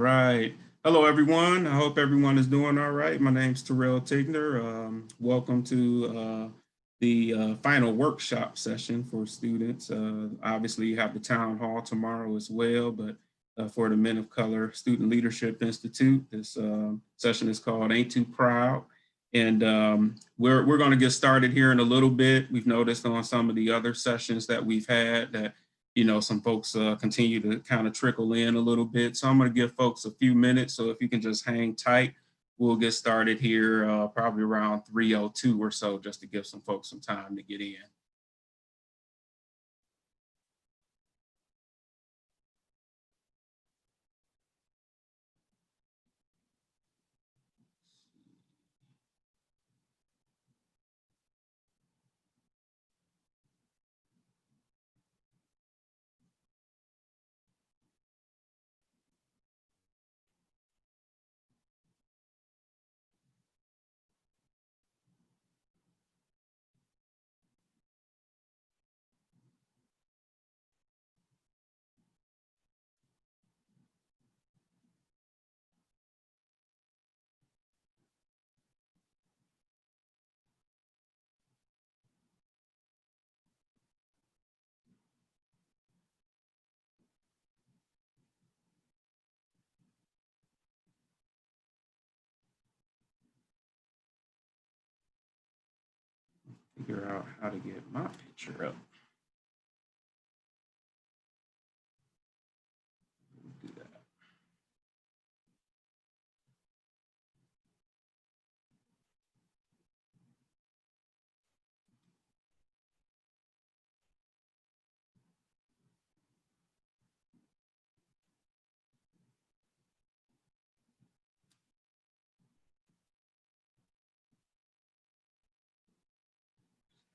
Right. Hello, everyone. I hope everyone is doing all right. My name's Terrell Tigner. Welcome to the final workshop session for students. Obviously, you have the town hall tomorrow as well, but for the Men of Color Student Leadership Institute, this session is called Ain't Too Proud. And we're going to get started here in a little bit. We've noticed on some of the other sessions that we've had that some folks continue to kind of trickle in a little bit. So I'm going to give folks a few minutes. So if you can just hang tight, we'll get started here probably around 3:02 or so, just to give some folks some time to get in. Figure out how to get my picture up. Do that.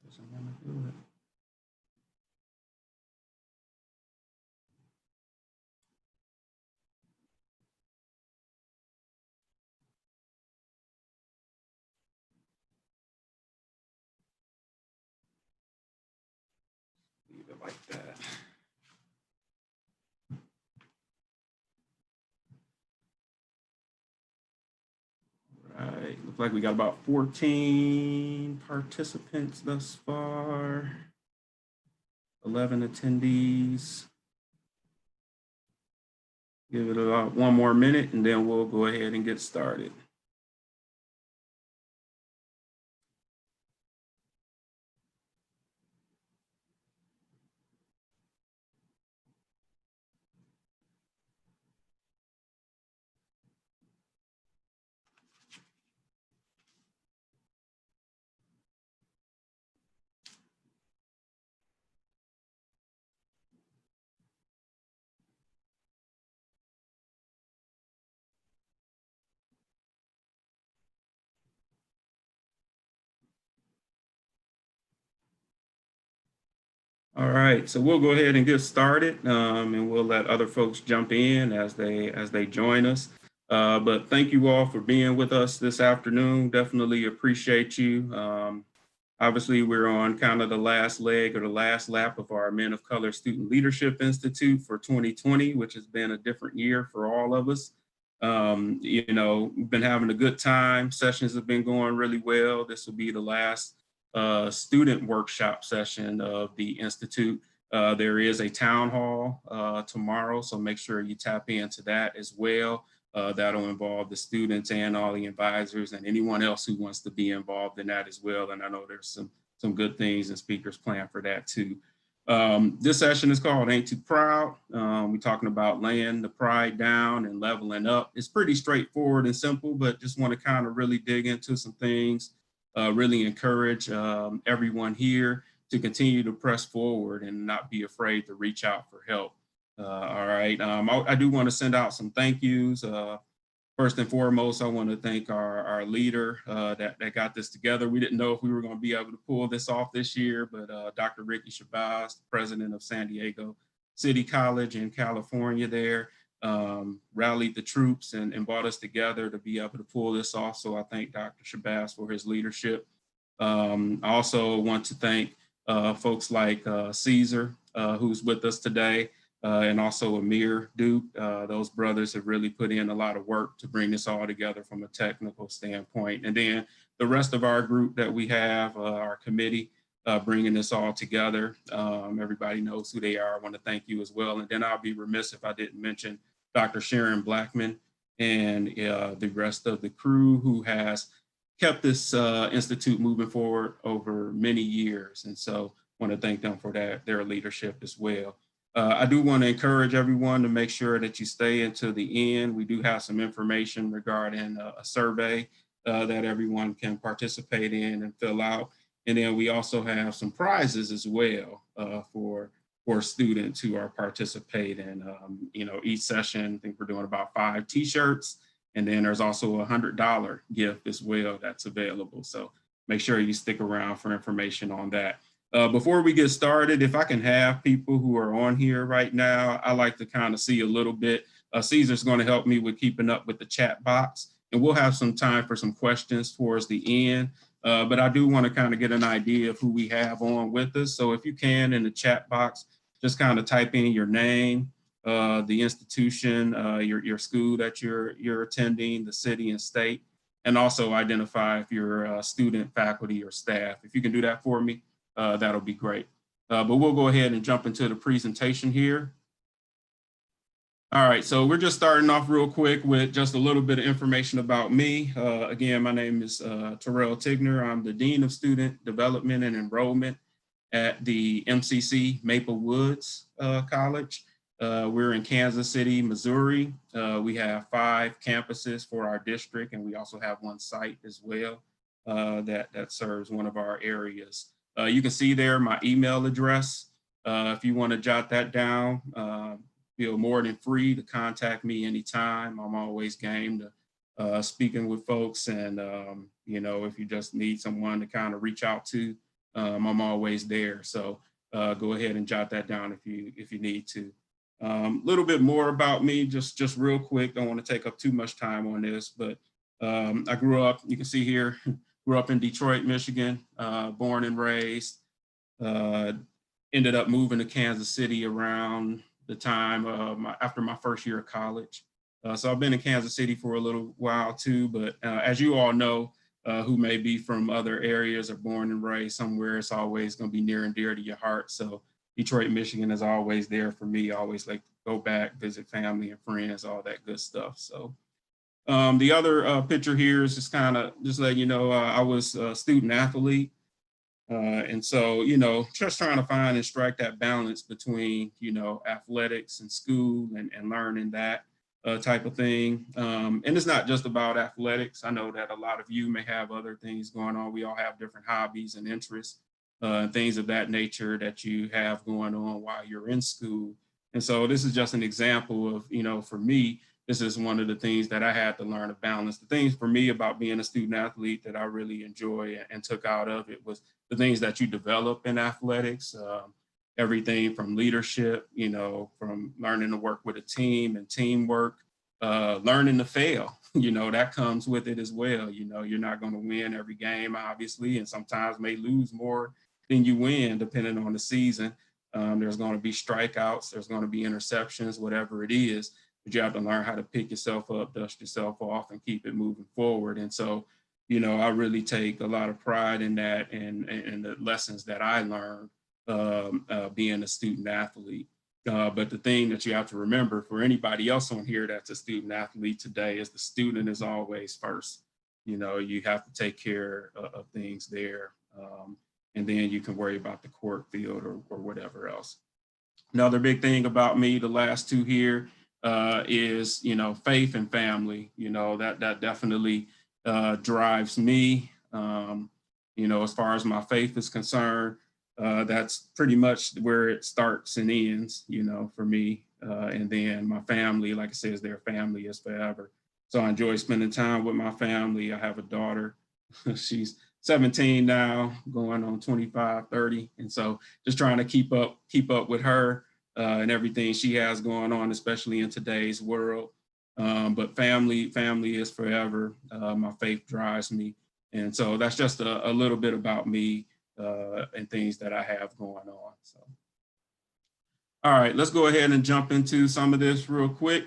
Doesn't want to do it. Leave it like that. Right, looks like we got about 14 participants thus far, 11 attendees. Give it about one more minute and then we'll go ahead and get started. All right, so we'll go ahead and get started, and we'll let other folks jump in as they join us. But thank you all for being with us this afternoon. Definitely appreciate you. Obviously, we're on kind of the last leg or the last lap of our Men of Color Student Leadership Institute for 2020, which has been a different year for all of us. We've been having a good time. Sessions have been going really well. This will be the last student workshop session of the Institute. There is a town hall tomorrow, so make sure you tap into that as well. That'll involve the students and all the advisors and anyone else who wants to be involved in that as well. And I know there's some good things and speakers planned for that too. This session is called Ain't Too Proud. We're talking about laying the pride down and leveling up. It's pretty straightforward and simple, but just want to kind of really dig into some things, really encourage everyone here to continue to press forward and not be afraid to reach out for help. All right, I do want to send out some thank yous. First and foremost, I want to thank our leader that got this together. We didn't know if we were going to be able to pull this off this year, but Dr. Ricky Shabazz, the president of San Diego City College in California there, rallied the troops and brought us together to be able to pull this off. So I thank Dr. Shabazz for his leadership. I also want to thank folks like Caesar, who's with us today. and also Amir Duke. Those brothers have really put in a lot of work to bring this all together from a technical standpoint. And then the rest of our group that we have, our committee, bringing this all together. Everybody knows who they are. I want to thank you as well. And then I'll be remiss if I didn't mention Dr. Sharon Blackman and the rest of the crew who has kept this institute moving forward over many years. And so I want to thank them for their leadership as well. I do want to encourage everyone to make sure that you stay until the end. We do have some information regarding a survey that everyone can participate in and fill out. And then we also have some prizes as well for students who are participating. Each session, I think we're doing about 5 t-shirts, and then there's also a $100 gift as well that's available. So make sure you stick around for information on that. Before we get started, if I can have people who are on here right now, I like to kind of see a little bit. Caesar's going to help me with keeping up with the chat box, and we'll have some time for some questions towards the end. But I do want to kind of get an idea of who we have on with us. So if you can, in the chat box, just kind of type in your name, the institution, your school that you're attending, the city and state, and also identify if you're a student, faculty, or staff. If you can do that for me, that'll be great. But we'll go ahead and jump into the presentation here. All right, so we're just starting off real quick with just a little bit of information about me. Again, my name is Terrell Tigner. I'm the Dean of Student Development and Enrollment at the MCC Maple Woods College. We're in Kansas City, Missouri. We have 5 campuses for our district, and we also have 1 site as well that serves one of our areas. You can see there my email address. If you want to jot that down, feel more than free to contact me anytime. I'm always game to speaking with folks, and if you just need someone to kind of reach out to, I'm always there. So go ahead and jot that down if you need to. A little bit more about me, just real quick. Don't want to take up too much time on this, but I grew up, you can see here, grew up in Detroit, Michigan, born and raised. Ended up moving to Kansas City around the time after my first year of college. So I've been in Kansas City for a little while too, but as you all know, who may be from other areas or born and raised somewhere, it's always going to be near and dear to your heart. So Detroit, Michigan is always there for me. I always like to go back, visit family and friends, all that good stuff. So the other picture here is just kind of just letting you know, I was a student athlete. And so, just trying to find and strike that balance between, athletics and school and learning that type of thing. And it's not just about athletics. I know that a lot of you may have other things going on. We all have different hobbies and interests and things of that nature that you have going on while you're in school. And so this is just an example of, for me, this is one of the things that I had to learn to balance. The things for me about being a student athlete that I really enjoy and took out of it was the things that you develop in athletics, everything from leadership, from learning to work with a team and teamwork, learning to fail, that comes with it as well. You're not going to win every game, obviously, and sometimes may lose more than you win, depending on the season. There's going to be strikeouts, there's going to be interceptions, whatever it is. But you have to learn how to pick yourself up, dust yourself off, and keep it moving forward. And so, I really take a lot of pride in that and the lessons that I learned being a student athlete. But the thing that you have to remember for anybody else on here that's a student athlete today is the student is always first. You have to take care of things there. And then you can worry about the court field or whatever else. Another big thing about me, the last 2 here, is faith and family. That definitely drives me. As far as my faith is concerned, that's pretty much where it starts and ends. For me, and then my family, like I said, is their family is forever. So I enjoy spending time with my family. I have a daughter. She's 17 now, going on 25, 30, and so just trying to keep up with her. And everything she has going on, especially in today's world. But family is forever. My faith drives me. And so that's just a little bit about me and things that I have going on. So All right, let's go ahead and jump into some of this real quick.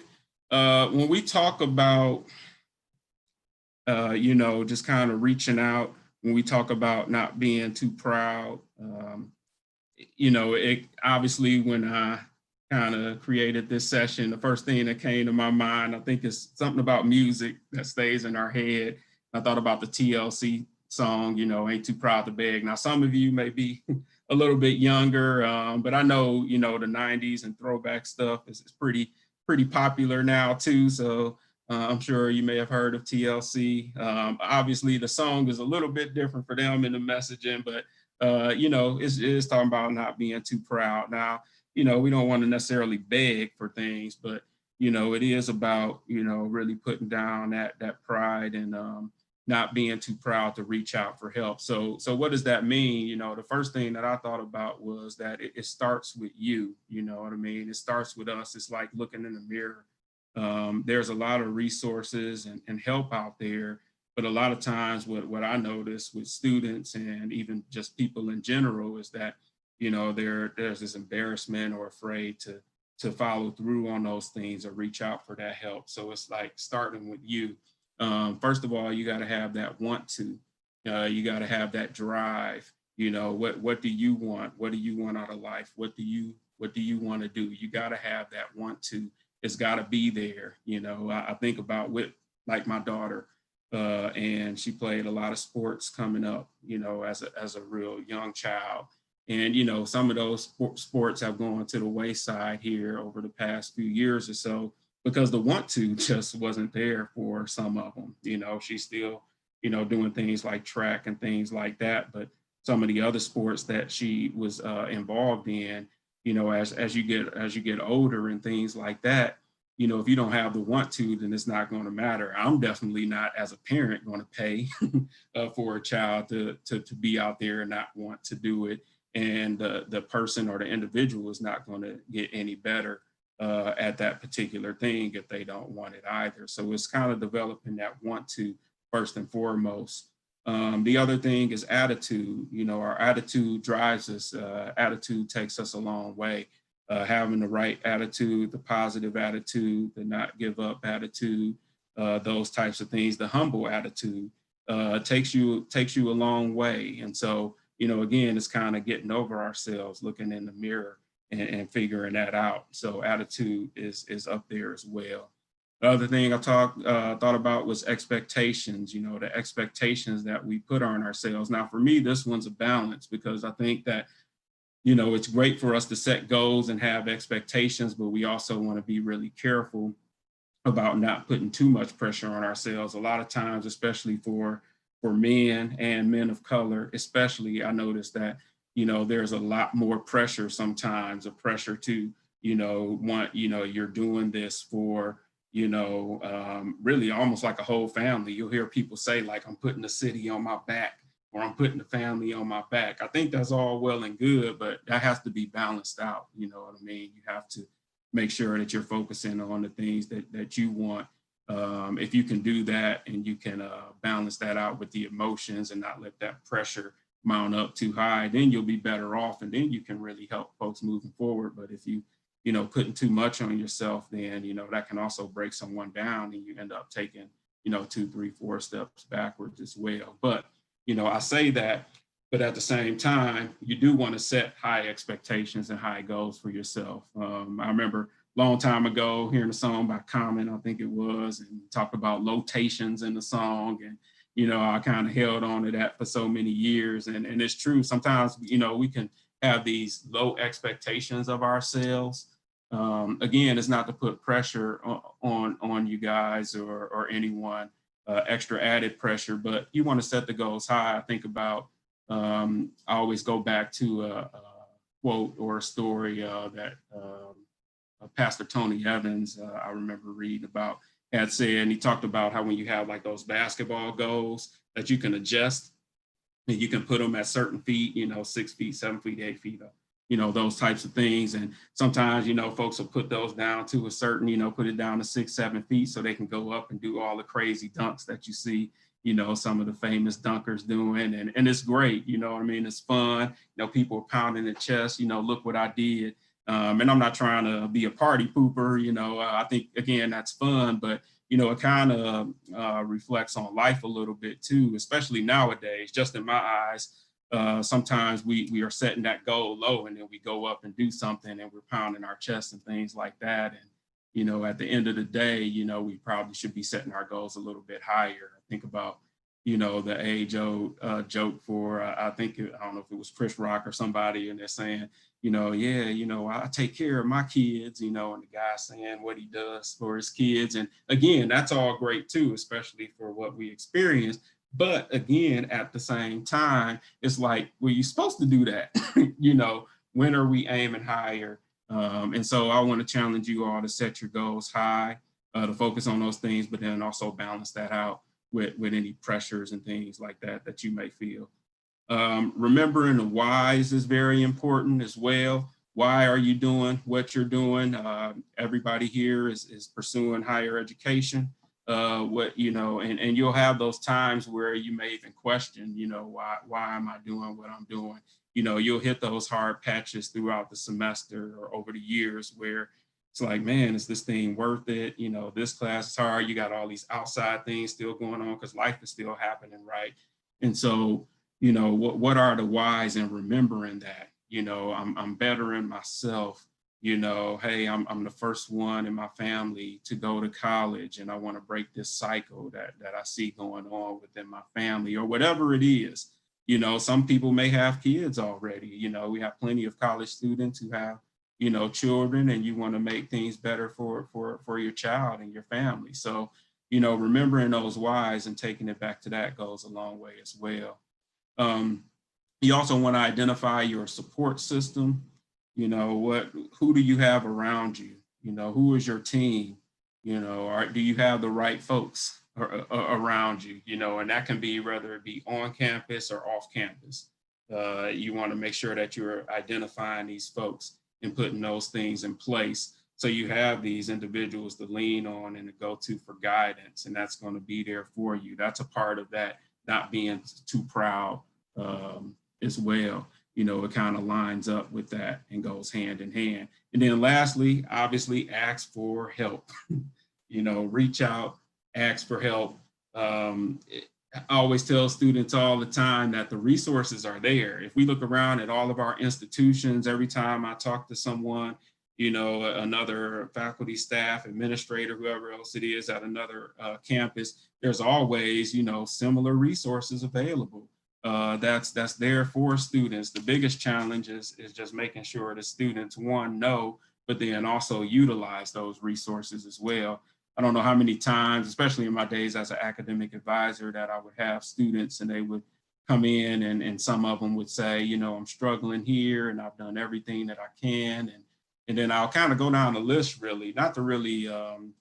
When we talk about, just kind of reaching out, when we talk about not being too proud, it obviously when I kind of created this session, the first thing that came to my mind, I think is something about music that stays in our head. I thought about the TLC song, Ain't Too Proud to Beg. Now, some of you may be a little bit younger, but I know, the 90s and throwback stuff is pretty popular now too. So I'm sure you may have heard of TLC. Obviously, the song is a little bit different for them in the messaging, but it's talking about not being too proud. Now, we don't want to necessarily beg for things, but it is about really putting down that pride and not being too proud to reach out for help. So what does that mean? The first thing that I thought about was that it starts with you. You know what I mean? It starts with us. It's like looking in the mirror. There's a lot of resources and help out there, but a lot of times what I notice with students and even just people in general is that there's this embarrassment or afraid to follow through on those things or reach out for that help. So it's like starting with you. First of all, you got to have that want to. You got to have that drive. What do you want? What do you want out of life? What do you want to do? You got to have that want to. It's got to be there. I think about with like my daughter, and she played a lot of sports coming up. As a real young child, and some of those sports have gone to the wayside here over the past few years or so because the want to just wasn't there for some of them. She's still doing things like track and things like that, but some of the other sports that she was involved in, as you get older and things like that, if you don't have the want to, then it's not going to matter. I'm definitely not, as a parent, going to pay for a child to be out there and not want to do it, and the person or the individual is not going to get any better at that particular thing if they don't want it either. So it's kind of developing that want to first and foremost. The other thing is attitude. Our attitude drives us. Attitude takes us a long way. Having the right attitude, the positive attitude, the not give up attitude, those types of things, the humble attitude takes you a long way. And so, again, it's kind of getting over ourselves, looking in the mirror and figuring that out. So attitude is up there as well. The other thing I thought about was expectations. The expectations that we put on ourselves. Now, for me, this one's a balance because I think that it's great for us to set goals and have expectations, but we also want to be really careful about not putting too much pressure on ourselves. A lot of times, especially for men and men of color, especially, I noticed that there's a lot more pressure sometimes, a pressure to want you're doing this for really almost like a whole family. You'll hear people say like, I'm putting the city on my back, or I'm putting the family on my back. I think that's all well and good, but that has to be balanced out. You know what I mean? You have to make sure that you're focusing on the things that you want. If you can do that and you can balance that out with the emotions and not let that pressure mount up too high, then you'll be better off, and then you can really help folks moving forward. But if putting too much on yourself, then that can also break someone down, and you end up taking 2, 3, 4 steps backwards as well. But I say that, but at the same time, you do want to set high expectations and high goals for yourself. I remember a long time ago hearing a song by Common, I think it was, and talked about lotations in the song. And, I kind of held on to that for so many years. And it's true. Sometimes, we can have these low expectations of ourselves. Again, it's not to put pressure on you guys or anyone, extra added pressure, but you want to set the goals high. I think about, I always go back to a quote or a story that Pastor Tony Evans, I remember reading about, had said, and he talked about how when you have like those basketball goals that you can adjust and you can put them at certain feet, 6 feet, 7 feet, 8 feet, those types of things. And sometimes, folks will put those down to a certain, put it down to 6, 7 feet so they can go up and do all the crazy dunks that you see, some of the famous dunkers doing. And it's great, I mean? It's fun. People are pounding the chest, look what I did. And I'm not trying to be a party pooper, I think, again, that's fun, but, it kind of reflects on life a little bit too, especially nowadays, just in my eyes. Sometimes we are setting that goal low and then we go up and do something and we're pounding our chest and things like that. And, at the end of the day, we probably should be setting our goals a little bit higher. I think about, the age old joke for, I don't know if it was Chris Rock or somebody, and they're saying, yeah, I take care of my kids, and the guy saying what he does for his kids. And again, that's all great too, especially for what we experience. But again, at the same time, it's like, well, you're supposed to do that. When are we aiming higher? And so I want to challenge you all to set your goals high, to focus on those things, but then also balance that out with any pressures and things like that that you may feel. Remembering the whys is very important as well. Why are you doing what you're doing? Everybody here is pursuing higher education. And you'll have those times where you may even question, why am I doing what I'm doing? You'll hit those hard patches throughout the semester or over the years where it's like, man, is this thing worth it? This class is hard. You got all these outside things still going on because life is still happening, right? And so, what are the whys in remembering that? I'm bettering myself. Hey, I'm the first one in my family to go to college, and I want to break this cycle that I see going on within my family, or whatever it is. Some people may have kids already. We have plenty of college students who have children, and you want to make things better for your child and your family. So, remembering those whys and taking it back to that goes a long way as well. You also want to identify your support system. Who do you have around you? Who is your team? Or do you have the right folks around you? And that can be whether it be on campus or off campus. You want to make sure that you're identifying these folks and putting those things in place. So you have these individuals to lean on and to go to for guidance, and that's going to be there for you. That's a part of that, not being too proud as well. It kind of lines up with that and goes hand in hand. And then lastly, obviously, ask for help. Reach out, ask for help. I always tell students all the time that the resources are there. If we look around at all of our institutions, every time I talk to someone, another faculty, staff, administrator, whoever else it is at another campus, there's always, similar resources available. That's there for students. The biggest challenge is just making sure the students, one, know, but then also utilize those resources as well. I don't know how many times, especially in my days as an academic advisor, that I would have students and they would come in and some of them would say, I'm struggling here and I've done everything that I can. And then I'll kind of go down the list, really, not to really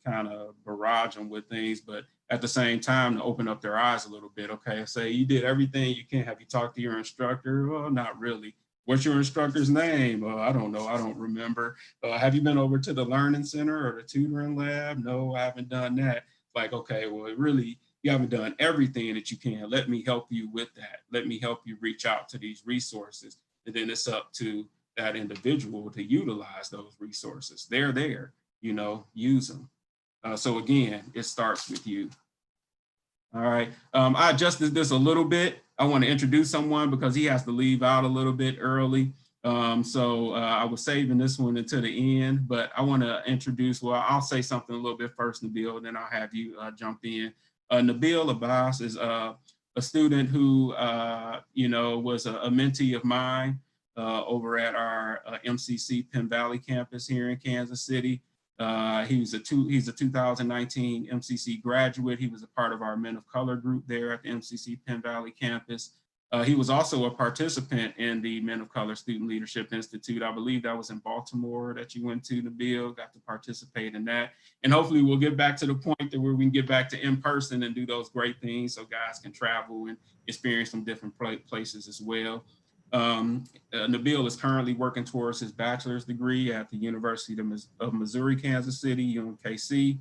kind of barrage them with things, but at the same time to open up their eyes a little bit. Okay, say you did everything you can. Have you talked to your instructor? Well, not really. What's your instructor's name? I don't know. I don't remember. Have you been over to the Learning Center or the tutoring lab? No, I haven't done that. Like, okay, well, really, you haven't done everything that you can. Let me help you with that. Let me help you reach out to these resources. And then it's up to that individual to utilize those resources. They're there, use them. So again, it starts with you. All right. I adjusted this a little bit. I want to introduce someone because he has to leave out a little bit early. So I was saving this one until the end, but I want to introduce, well, I'll say something a little bit first, Nabil, and then I'll have you jump in. Nabil Abbas is a student who, was a mentee of mine over at our MCC Penn Valley campus here in Kansas City. He's a 2019 MCC graduate. He was a part of our Men of Color group there at the MCC Penn Valley campus. He was also a participant in the Men of Color Student Leadership Institute. I believe that was in Baltimore that you went to, Nabil, got to participate in that. And hopefully we'll get back to the point that where we can get back to in person and do those great things so guys can travel and experience some different places as well. Nabil is currently working towards his bachelor's degree at the University of Missouri, Kansas City, UMKC.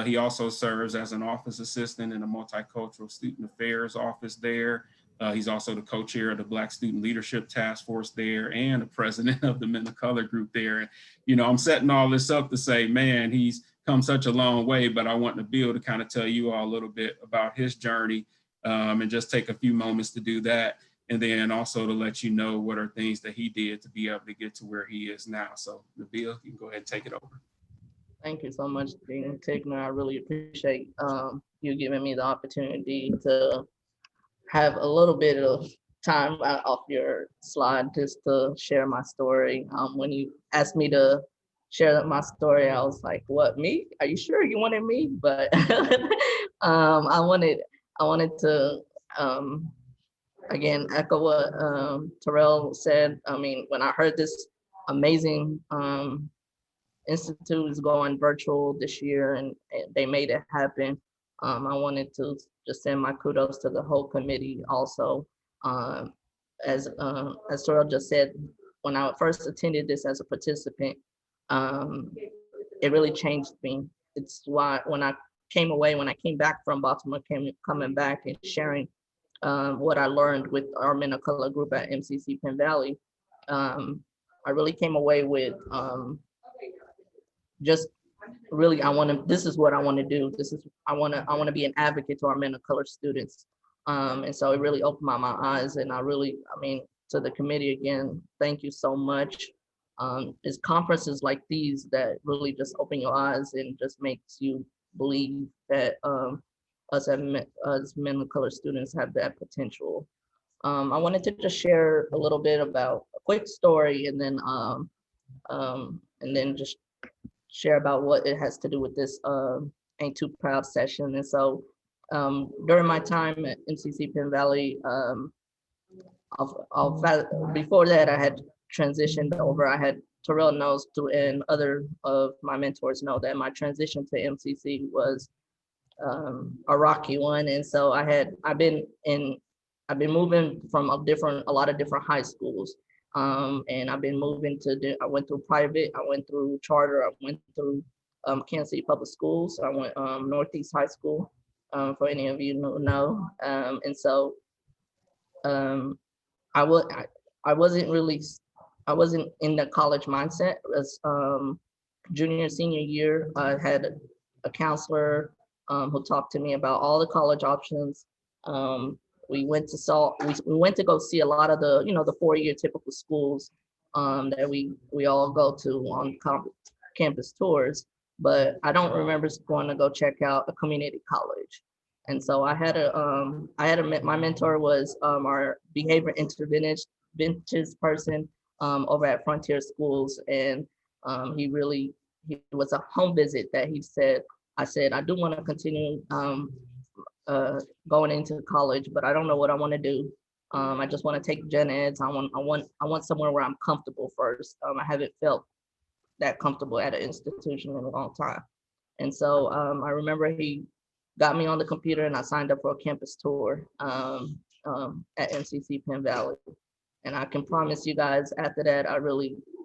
He also serves as an office assistant in a multicultural student affairs office there. He's also the co-chair of the Black Student Leadership Task Force there and the president of the Men of Color group there. And, you know, I'm setting all this up to say, man, he's come such a long way, but I want to be able to kind of tell you all a little bit about his journey and just take a few moments to do that. And then also to let you know what are things that he did to be able to get to where he is now. So Nabil, you can go ahead and take it over. Thank you so much, Dean Tigner. I really appreciate you giving me the opportunity to have a little bit of time off your slide just to share my story. When you asked me to share my story, I was like, "What, me? Are you sure you wanted me?" But I wanted to again echo what Terrell said. I mean, when I heard this amazing institute is going virtual this year and they made it happen. I wanted to just send my kudos to the whole committee also. Um, as Terrell just said, when I first attended this as a participant, um, it really changed me. It's why when I came back from Baltimore, coming back and sharing what I learned with our Men of Color group at MCC Penn Valley, um, I really came away with just really this is what I want to do. I want to be an advocate to our Men of Color students. And so it really opened my eyes, and I mean, to the committee again, thank you so much. It's conferences like these that really just open your eyes and just makes you believe that us Men of Color students have that potential. I wanted to just share a little bit about a quick story, and then just share about what it has to do with this Ain't Too Proud session. And so during my time at MCC Penn Valley, before that I had transitioned over. Terrell knows to, and other of my mentors know that my transition to MCC was a rocky one. And so I've been moving from a lot of different high schools. And I've been moving I went through private, I went through charter, I went through Kansas City Public Schools. I went Northeast High School, for any of you who know. And so um, I, was, I wasn't really, I wasn't in the college mindset. As junior and senior year, I had a counselor who talked to me about all the college options. Um, we went to go see a lot of the 4-year typical schools that we all go to on campus tours, but I don't remember going to go check out a community college. And so my mentor was our behavior interventions person over at Frontier Schools, and he was a home visit that I said, I do want to continue going into college, but I don't know what I want to do. I just want to take gen eds. I want somewhere where I'm comfortable first. I haven't felt that comfortable at an institution in a long time. And so I remember he got me on the computer and I signed up for a campus tour at MCC Penn Valley. And I can promise you guys, after that, I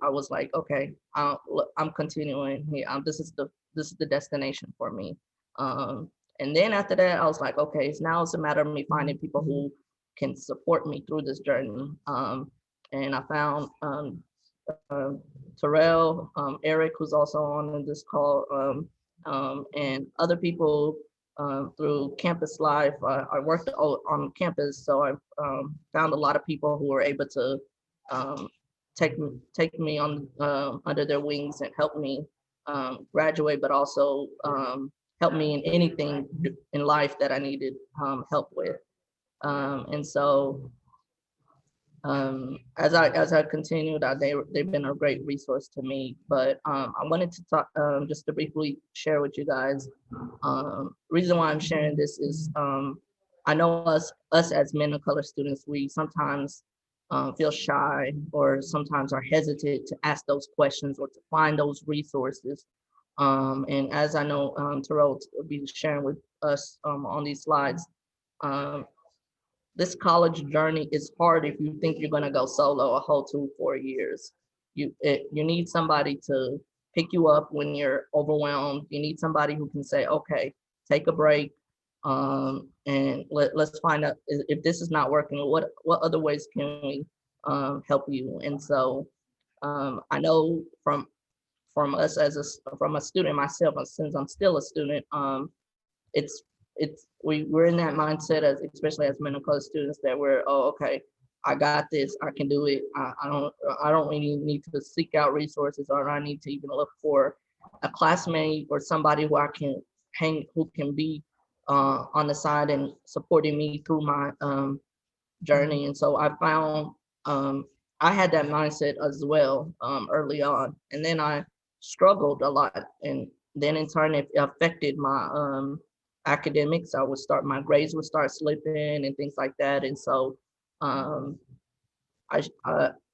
was like, okay, I'm continuing here. This is the destination for me. And then after that, I was like, okay, now it's a matter of me finding people who can support me through this journey. And I found uh, Terrell, Eric, who's also on this call, and other people through Campus Life. I worked on campus, so I found a lot of people who were able to um, take me on under their wings and help me graduate, but also help me in anything in life that I needed help with. And so as I continued, they've been a great resource to me. But I wanted to talk just to briefly share with you guys. Reason why I'm sharing this is I know us as Men of Color students, we sometimes feel shy or sometimes are hesitant to ask those questions or to find those resources. And as I know Terrell will be sharing with us on these slides, um, this college journey is hard if you think you're going to go solo a whole 4 years. You need somebody to pick you up when you're overwhelmed. You need somebody who can say, okay, take a break, And let's find out if this is not working, what other ways can we help you. And so I know from us from a student myself, since I'm still a student, it's we're in that mindset as especially as mental college students that we're, oh, okay, I got this, I can do it. I don't really need to seek out resources, or I need to even look for a classmate or somebody who I can who can be on the side and supporting me through my journey. And so I found I had that mindset as well early on, and then I struggled a lot, and then in turn it affected my academics. My grades would start slipping and things like that. And so um, I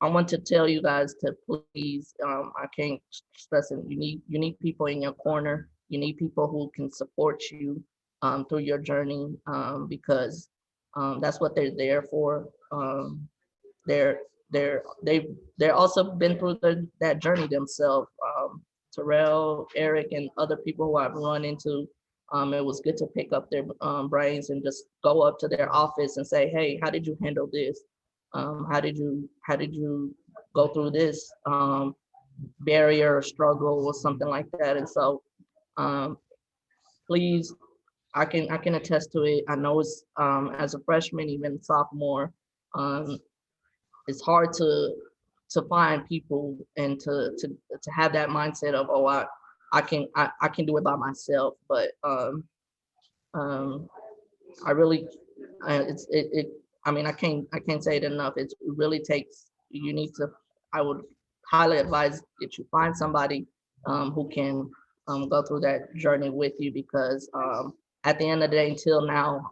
want to tell you guys to please, I can't stress it. You need people in your corner. You need people who can support you through your journey, because that's what they're there for. They're they're also been through that journey themselves. Terrell, Eric, and other people who I've run into. It was good to pick up their brains and just go up to their office and say, "Hey, how did you handle this? How did you go through this barrier or struggle or something like that?" And so, um, please, I can attest to it. I know it's as a freshman, even sophomore, um, it's hard to find people and to have that mindset of, oh, I can do it by myself. But um, I really it I mean, I can't say it enough. It really takes, you need to, I would highly advise that you find somebody who can go through that journey with you, because at the end of the day, until now,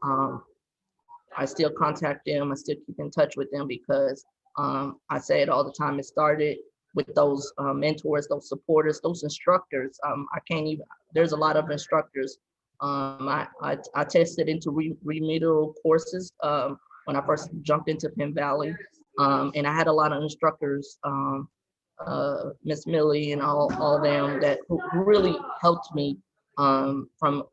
I still contact them. I still keep in touch with them, because I say it all the time. It started with those mentors, those supporters, those instructors. I can't even, there's a lot of instructors. I tested into remedial courses when I first jumped into Penn Valley. And I had a lot of instructors, Miss Millie and all them that who really helped me from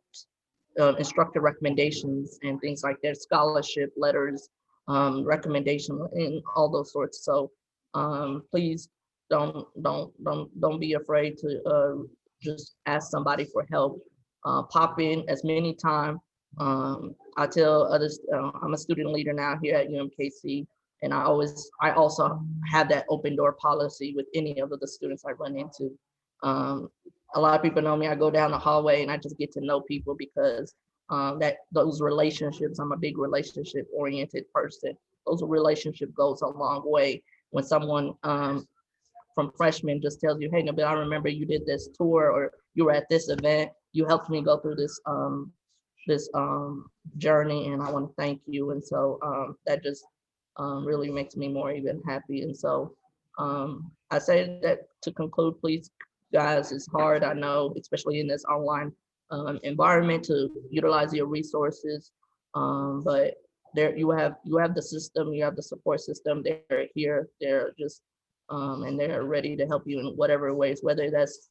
instructor recommendations and things like that, scholarship letters, recommendation, and all those sorts. So please don't be afraid to just ask somebody for help. Pop in as many times. I tell others, I'm a student leader now here at UMKC, and I also have that open door policy with any of the students I run into. Um, a lot of people know me. I go down the hallway and I just get to know people, because that those relationships, I'm a big relationship oriented person. Those relationship goes a long way. When someone from freshman just tells you, "Hey, Nabil, I remember you did this tour, or you were at this event. You helped me go through this journey, and I want to thank you." And so that just really makes me more even happy. And so I say that to conclude, please, guys, it's hard, I know, especially in this online environment, to utilize your resources. But there you have the system, you have the support system. They're here. They're just and they're ready to help you in whatever ways, whether that's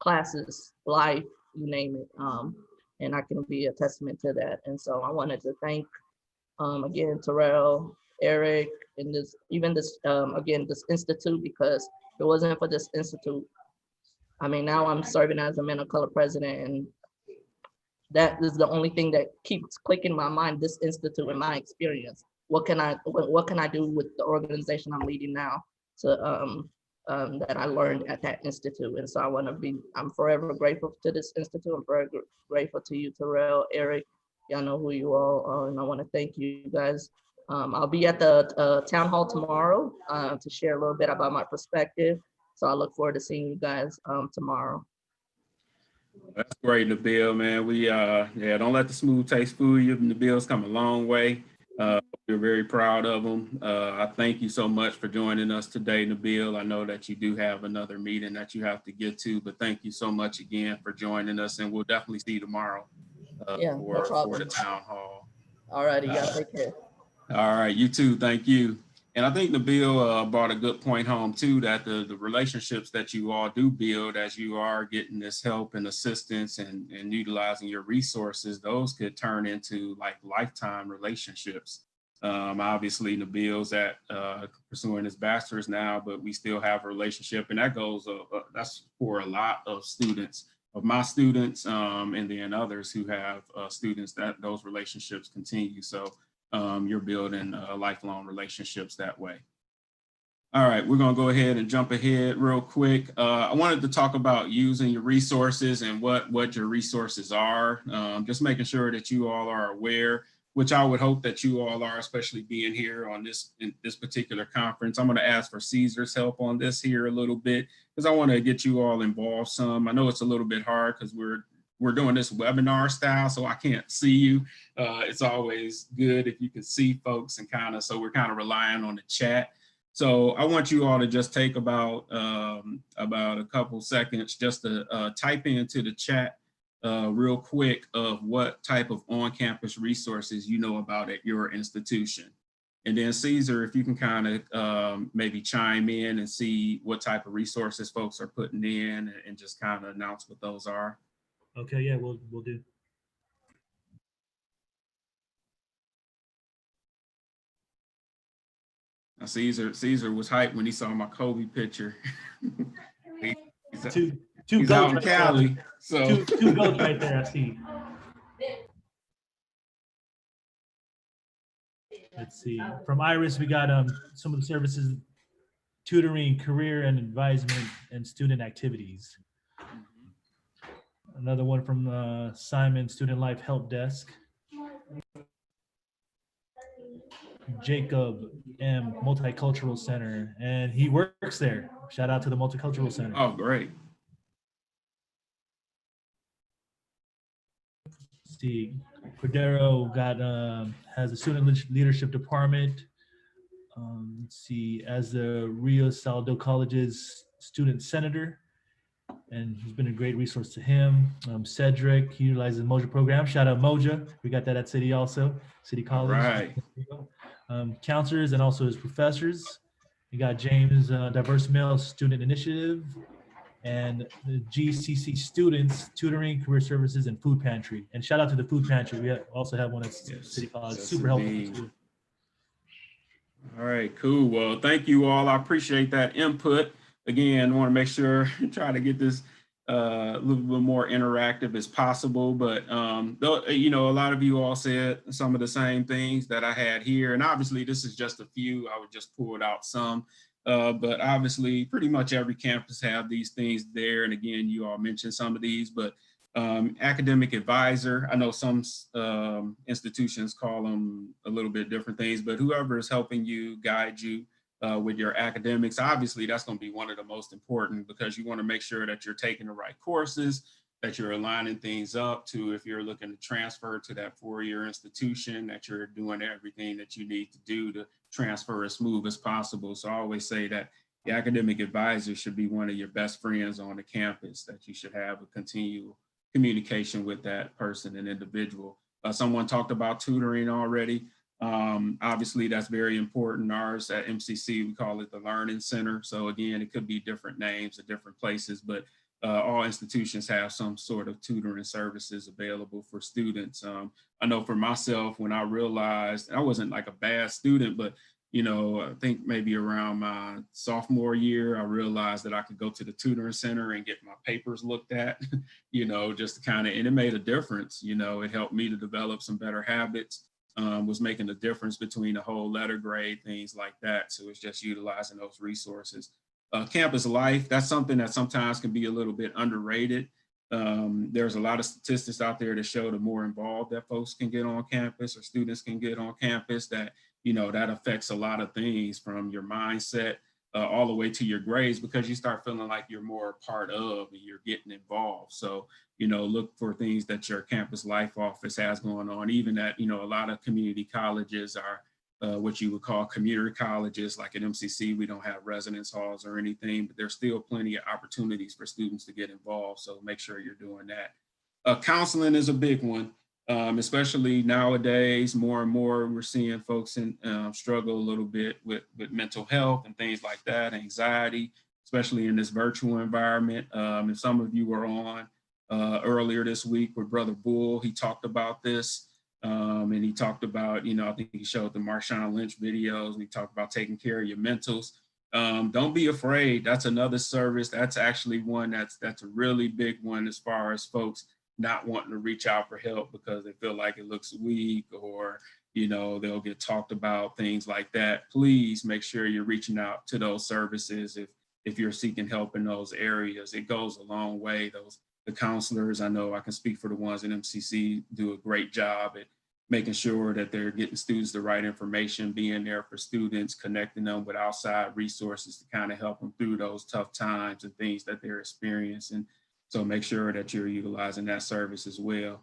classes, life, you name it. And I can be a testament to that. And so I wanted to thank again Terrell, Eric, and this again this institute, because if it wasn't for this institute, I mean, now I'm serving as a Men of Color president, and that is the only thing that keeps clicking in my mind. This institute and my experience. What can I do with the organization I'm leading now to that I learned at that institute? And so I'm forever grateful to this institute. I'm forever grateful to you, Terrell, Eric. Y'all know who you all are, and I want to thank you guys. I'll be at the town hall tomorrow to share a little bit about my perspective. So I look forward to seeing you guys tomorrow. That's great, Nabil, man. We yeah, don't let the smooth taste fool you. Nabil's come a long way. We're very proud of him. I thank you so much for joining us today, Nabil. I know that you do have another meeting that you have to get to, but thank you so much again for joining us, and we'll definitely see you tomorrow Yeah, no for problem. the town hall. All righty, y'all take care. All right, you too. Thank you. And I think Nabil brought a good point home too, that the relationships that you all do build as you are getting this help and assistance and utilizing your resources, those could turn into like lifetime relationships. Obviously, Nabil's at pursuing his bachelor's now, but we still have a relationship, and that goes. That's for a lot of students, of my students, and then others who have students that those relationships continue. So you're building lifelong relationships that way. All right, we're going to go ahead and jump ahead real quick. I wanted to talk about using your resources and what your resources are, just making sure that you all are aware, which I would hope that you all are, especially being here on this particular conference. I'm going to ask for Caesar's help on this here a little bit because I want to get you all involved some. I know it's a little bit hard because we're doing this webinar style, so I can't see you. It's always good if you can see folks and so we're kind of relying on the chat. So I want you all to just take about a couple seconds just to type into the chat real quick of what type of on-campus resources you know about at your institution. And then Caesar, if you can kind of maybe chime in and see what type of resources folks are putting in and just kind of announce what those are. Okay, yeah, we'll do. Now Caesar was hyped when he saw my Kobe picture. He's out in Cali, so two goats right there. I see. Let's see. From Iris, we got some of the services: tutoring, career and advisement, and student activities. Another one from Simon, Student Life Help Desk. Jacob M, Multicultural Center, and he works there. Shout out to the Multicultural Center. Oh, great. Let's see, Cordero has a student leadership department. Let's see, as the Rio Salado College's student senator, and he's been a great resource to him. Cedric, he utilizes the Moja program. Shout out Moja. We got that at City also, City College. All right. Counselors and also his professors. We got James, Diverse Male Student Initiative, and the GCC students, tutoring, career services, and food pantry. And shout out to the food pantry. We also have one at City College. Yes, super helpful indeed. too. All right, cool. Well, thank you all. I appreciate that input. Again, I want to make sure, try to get this a little bit more interactive as possible. But, you know, a lot of you all said some of the same things that I had here. And obviously, this is just a few. I would just pull out some. But obviously, pretty much every campus have these things there. And again, you all mentioned some of these, but academic advisor, I know some institutions call them a little bit different things, but whoever is helping you, guide you with your academics, obviously that's going to be one of the most important, because you want to make sure that you're taking the right courses, that you're aligning things up to, if you're looking to transfer to that four-year institution, that you're doing everything that you need to do to transfer as smooth as possible. So I always say that the academic advisor should be one of your best friends on the campus, that you should have a continual communication with that person and individual. Someone talked about tutoring already. Obviously, that's very important. Ours at MCC, we call it the Learning Center. So again, it could be different names at different places, but all institutions have some sort of tutoring services available for students. I know for myself, when I realized I wasn't like a bad student, but you know, I think maybe around my sophomore year, I realized that I could go to the tutoring center and get my papers looked at, you know, just to kind of, and it made a difference. You know, it helped me to develop some better habits, was making a difference between the whole letter grade, things like that. So it's just utilizing those resources. Campus life, that's something that sometimes can be a little bit underrated. There's a lot of statistics out there that show the more involved that folks can get on campus or students can get on campus, that you know, that affects a lot of things, from your mindset all the way to your grades, because you start feeling like you're more a part of and you're getting involved. So, you know, look for things that your campus life office has going on. Even at, you know, a lot of community colleges are what you would call community colleges. Like at MCC, we don't have residence halls or anything, but there's still plenty of opportunities for students to get involved. So make sure you're doing that. Counseling is a big one. Especially nowadays, more and more we're seeing folks struggle a little bit with mental health and things like that, anxiety, especially in this virtual environment. If some of you were on earlier this week with Brother Bull, he talked about this. And he talked about, I think he showed the Marshawn Lynch videos, and he talked about taking care of your mentals. Don't be afraid. That's another service. That's actually one that's a really big one as far as folks not wanting to reach out for help because they feel like it looks weak, or, they'll get talked about, things like that. Please make sure you're reaching out to those services if you're seeking help in those areas. It goes a long way. The counselors, I know I can speak for the ones in MCC, do a great job at making sure that they're getting students the right information, being there for students, connecting them with outside resources to kind of help them through those tough times and things that they're experiencing. So make sure that you're utilizing that service as well.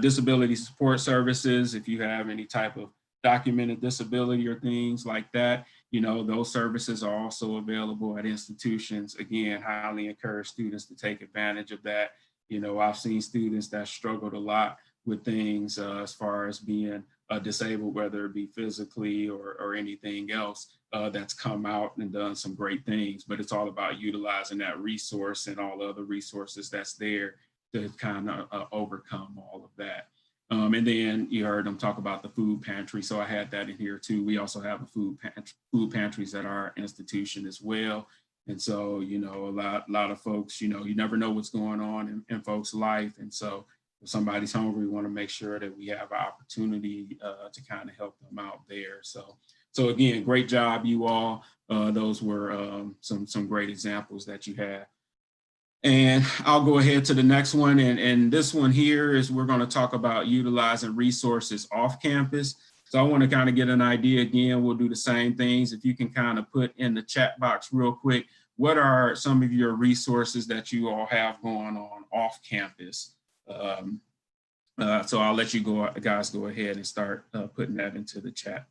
Disability support services, if you have any type of documented disability or things like that, those services are also available at institutions. Again, highly encourage students to take advantage of that. I've seen students that struggled a lot with things as far as being disabled, whether it be physically or anything else, that's come out and done some great things. But it's all about utilizing that resource and all the other resources that's there to kind of overcome all of that. And then you heard them talk about the food pantry. So I had that in here too. We also have a food pantries at our institution as well. And so, a lot of folks, you never know what's going on in folks' life. And so if somebody's hungry, we want to make sure that we have an opportunity to kind of help them out there. So again, great job, you all. Those were some great examples that you had. And I'll go ahead to the next one. And this one here is we're going to talk about utilizing resources off campus. So I want to kind of get an idea. Again, we'll do the same things. If you can kind of put in the chat box real quick, what are some of your resources that you all have going on off campus? So I'll let you guys go ahead and start putting that into the chat.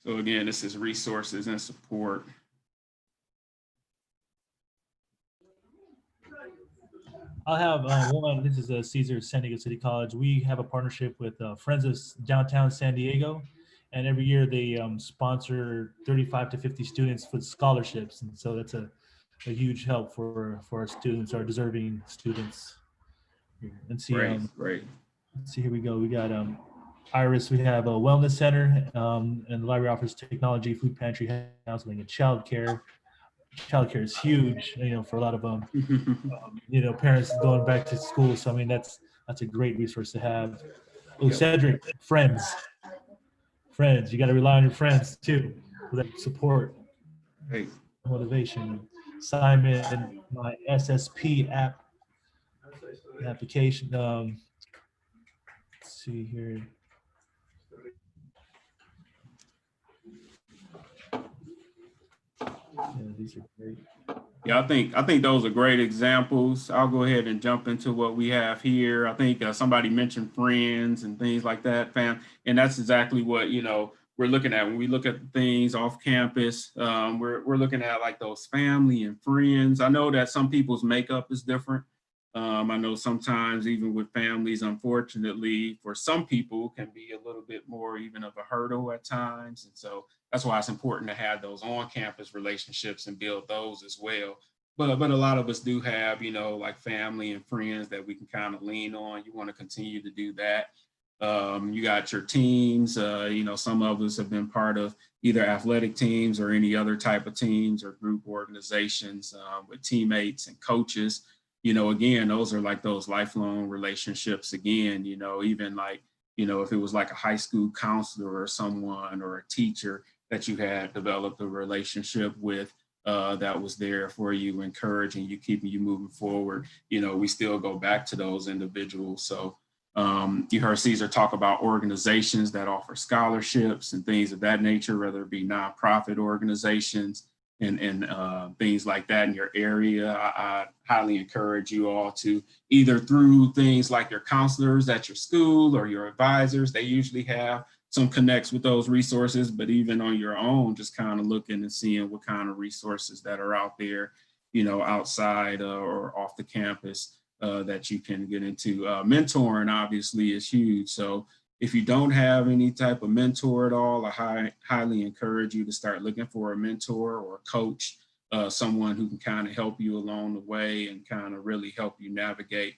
So again, this is resources and support. I'll have one. This is Caesar San Diego City College. We have a partnership with Friends of Downtown San Diego, and every year they sponsor 35 to 50 students with scholarships, and so that's a huge help for our students, our deserving students. And see, great. Let's see, here we go. We got Iris. We have a wellness center, and the library offers technology, food pantry, counseling, and childcare. Childcare is huge, for a lot of parents going back to school. So I mean, that's a great resource to have. Oh, Cedric, friends. You got to rely on your friends too for that support, motivation. Simon, my SSP application. Let's see here. Yeah, these are great. Yeah, I think those are great examples. I'll go ahead and jump into what we have here. I think somebody mentioned friends and things like that, and that's exactly what we're looking at when we look at things off campus. We're looking at like those family and friends. I know that some people's makeup is different. I know sometimes even with families, unfortunately, for some people can be a little bit more even of a hurdle at times. And so that's why it's important to have those on-campus relationships and build those as well. But a lot of us do have, like family and friends that we can kind of lean on. You want to continue to do that. You got your teams, some of us have been part of either athletic teams or any other type of teams or group organizations with teammates and coaches. Again, those are like those lifelong relationships again, even like, if it was like a high school counselor or someone or a teacher that you had developed a relationship with that was there for you, encouraging you, keeping you moving forward, we still go back to those individuals. So you heard Caesar talk about organizations that offer scholarships and things of that nature, whether it be nonprofit organizations and things like that in your area. I highly encourage you all to either through things like your counselors at your school or your advisors, they usually have some connects with those resources, but even on your own, just kind of looking and seeing what kind of resources that are out there, you know, outside or off the campus that you can get into. Mentoring obviously is huge. So if you don't have any type of mentor at all, I highly encourage you to start looking for a mentor or a coach, someone who can kind of help you along the way and kind of really help you navigate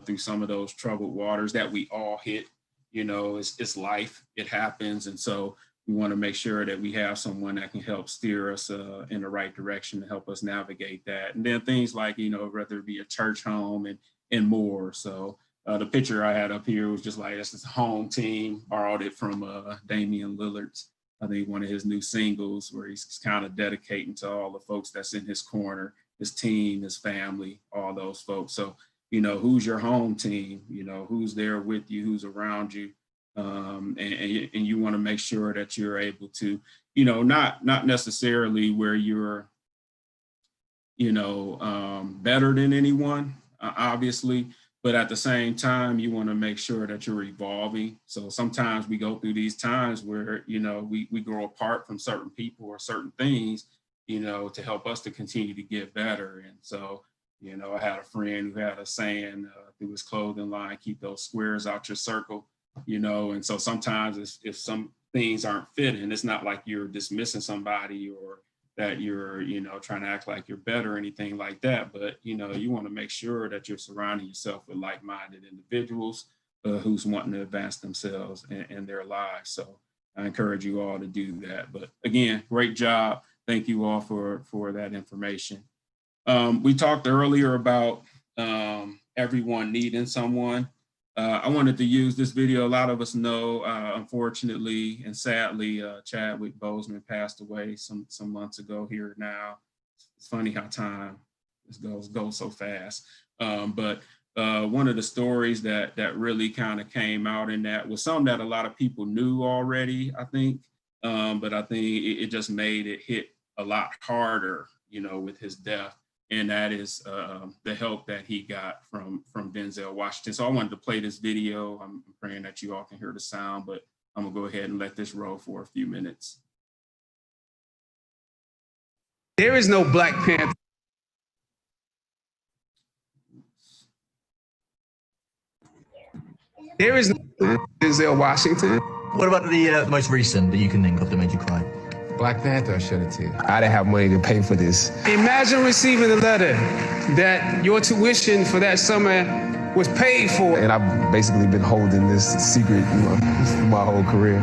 through some of those troubled waters that we all hit. You know, it's life, it happens. And so we want to make sure that we have someone that can help steer us in the right direction to help us navigate that. And then things like, you know, whether it be a church home and more. So the picture I had up here was just like, this is a home team, borrowed it from Damian Lillard's, I think one of his new singles, where he's kind of dedicating to all the folks that's in his corner, his team, his family, all those folks. So, you know, who's your home team, you know, who's there with you, who's around you. And you want to make sure that you're able to, you know, not necessarily where you're, you know, better than anyone, obviously, but at the same time, you want to make sure that you're evolving. So sometimes we go through these times where, you know, we grow apart from certain people or certain things, you know, to help us to continue to get better. And so, you know, I had a friend who had a saying through his clothing line, keep those squares out your circle, you know. And so sometimes if some things aren't fitting, it's not like you're dismissing somebody or that you're, you know, trying to act like you're better or anything like that. But, you know, you want to make sure that you're surrounding yourself with like-minded individuals who's wanting to advance themselves and their lives. So I encourage you all to do that. But again, great job. Thank you all for that information. We talked earlier about everyone needing someone. I wanted to use this video. A lot of us know, unfortunately and sadly, Chadwick Boseman passed away some months ago here now. It's funny how time goes so fast. But one of the stories that really kind of came out in that was something that a lot of people knew already, I think. But I think it just made it hit a lot harder, you know, with his death. And that is the help that he got from Denzel Washington. So I wanted to play this video. I'm praying that you all can hear the sound, but I'm gonna go ahead and let this roll for a few minutes. There is no Black Panther. There is no Denzel Washington. What about the most recent that you can think of that made you cry? Black Panther, I shed a tear. I didn't have money to pay for this. Imagine receiving a letter that your tuition for that summer was paid for. And I've basically been holding this secret, you know, my whole career.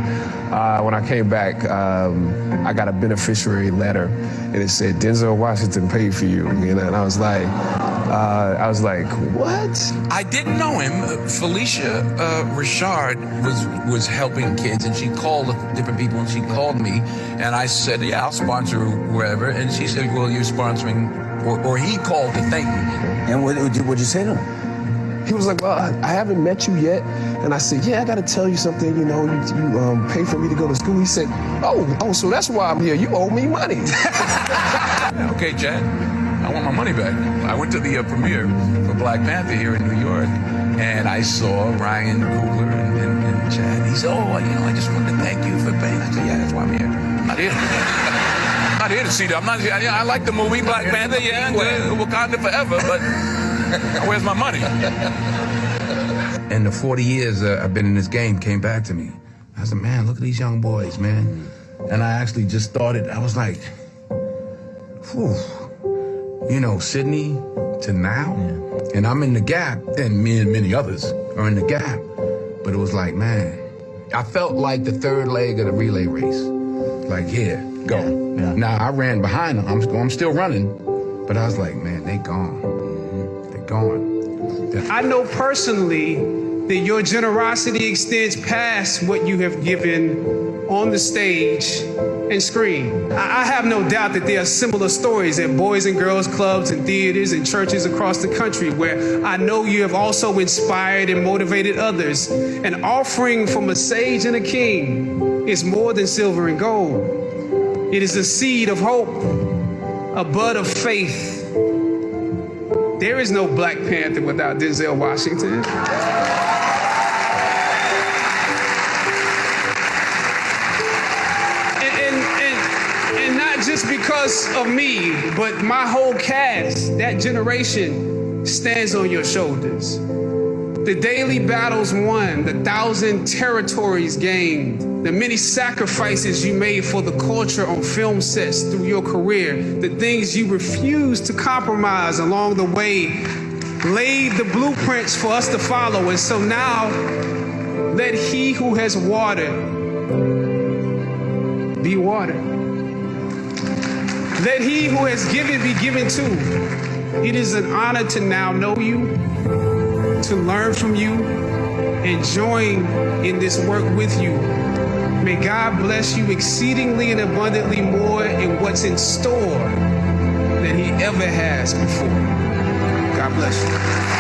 When I came back, I got a beneficiary letter, and it said Denzel Washington paid for you. You know, and I was like, what? I didn't know him. Felicia Richard was helping kids, and she called different people, and she called me, and I said, yeah, I'll sponsor wherever. And she said, well, you're sponsoring, or he called to thank me. And what'd you say to him? He was like, well, I haven't met you yet. And I said, yeah, I got to tell you something. You know, you pay for me to go to school. He said, oh, so that's why I'm here. You owe me money. Okay, Chad, I want my money back. I went to the premiere for Black Panther here in New York, and I saw Ryan Coogler and Chad. He said, oh, you know, I just wanted to thank you for paying. I said, yeah, that's why I'm here. I'm not here. I'm not here to see that. I'm not here. I like the movie Black Panther, yeah, Wakanda forever, but where's my money? And the 40 years I've been in this game came back to me. I said, man, look at these young boys, man. And I actually just started, I was like, whew. You know, Sydney to now, and I'm in the gap, and me and many others are in the gap. But it was like, man, I felt like the third leg of the relay race. Like, here, go. Yeah. Now, I ran behind them. I'm still running, but I was like, man, they gone. They're gone. I know personally that your generosity extends past what you have given on the stage and screen. I have no doubt that there are similar stories at Boys and Girls Clubs and theaters and churches across the country where I know you have also inspired and motivated others. An offering from a sage and a king is more than silver and gold. It is a seed of hope, a bud of faith. There is no Black Panther without Denzel Washington. because of me, but my whole cast, that generation stands on your shoulders. The daily battles won, the 1,000 territories gained, the many sacrifices you made for the culture on film sets through your career, the things you refused to compromise along the way, laid the blueprints for us to follow. And so now, let he who has watered be watered. Let he who has given be given too. It is an honor to now know you, to learn from you, and join in this work with you. May God bless you exceedingly and abundantly more in what's in store than he ever has before. God bless you.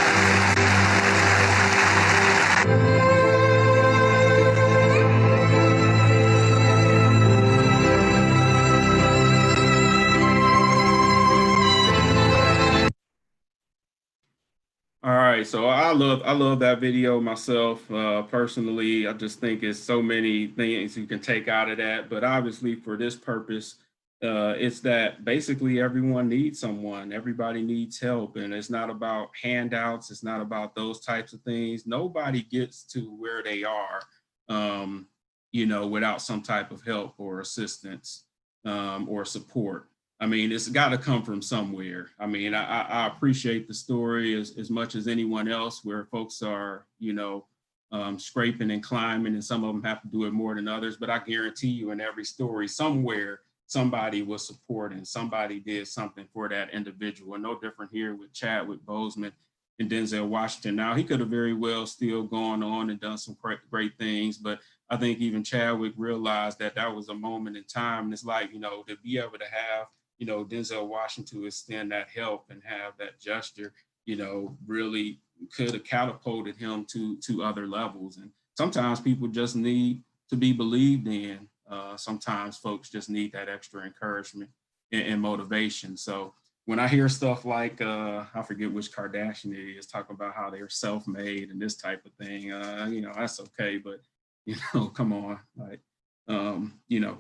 All right, so I love that video myself. Personally, I just think it's so many things you can take out of that. But obviously, for this purpose, it's that basically everyone needs someone. Everybody needs help, and it's not about handouts. It's not about those types of things. Nobody gets to where they are, without some type of help or assistance or support. I mean, it's got to come from somewhere. I mean, I appreciate the story as much as anyone else, where folks are, scraping and climbing, and some of them have to do it more than others. But I guarantee you, in every story, somewhere, somebody was supporting, somebody did something for that individual. And no different here with Chadwick Boseman and Denzel Washington. Now, he could have very well still gone on and done some great things, but I think even Chadwick realized that that was a moment in time. And it's like, to be able to have, Denzel Washington to extend that help and have that gesture, really could have catapulted him to other levels. And sometimes people just need to be believed in. Sometimes folks just need that extra encouragement and motivation. So when I hear stuff like, I forget which Kardashian it is, talking about how they're self-made and this type of thing, that's okay. But, come on, like,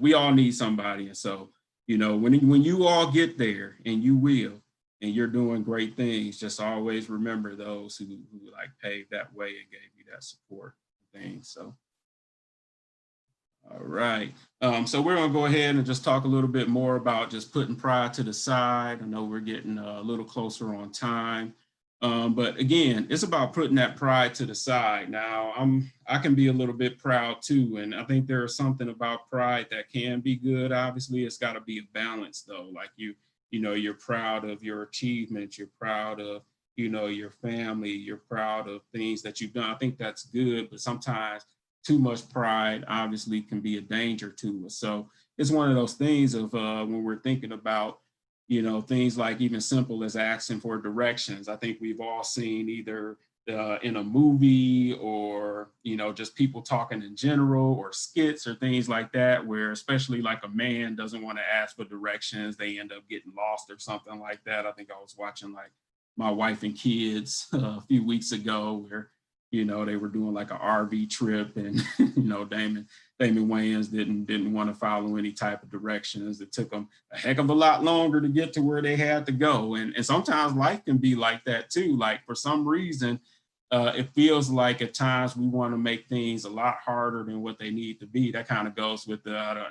we all need somebody. And so, when you all get there, and you will, and you're doing great things, just always remember those who like paved that way and gave you that support thing. So, all right. So we're gonna go ahead and just talk a little bit more about just putting pride to the side. I know we're getting a little closer on time. But again, it's about putting that pride to the side. Now, I can be a little bit proud too, and I think there is something about pride that can be good. Obviously, it's got to be a balance though. Like you're proud of your achievements, you're proud of your family, you're proud of things that you've done. I think that's good, but sometimes too much pride obviously can be a danger to us. So it's one of those things of when we're thinking about things like even simple as asking for directions. I think we've all seen either in a movie or, just people talking in general or skits or things like that, where especially like a man doesn't want to ask for directions, they end up getting lost or something like that. I think I was watching like My Wife and Kids a few weeks ago where, they were doing like an RV trip and, Damon Wayans didn't want to follow any type of directions. It took them a heck of a lot longer to get to where they had to go. And sometimes life can be like that too. Like for some reason, it feels like at times we want to make things a lot harder than what they need to be. That kind of goes with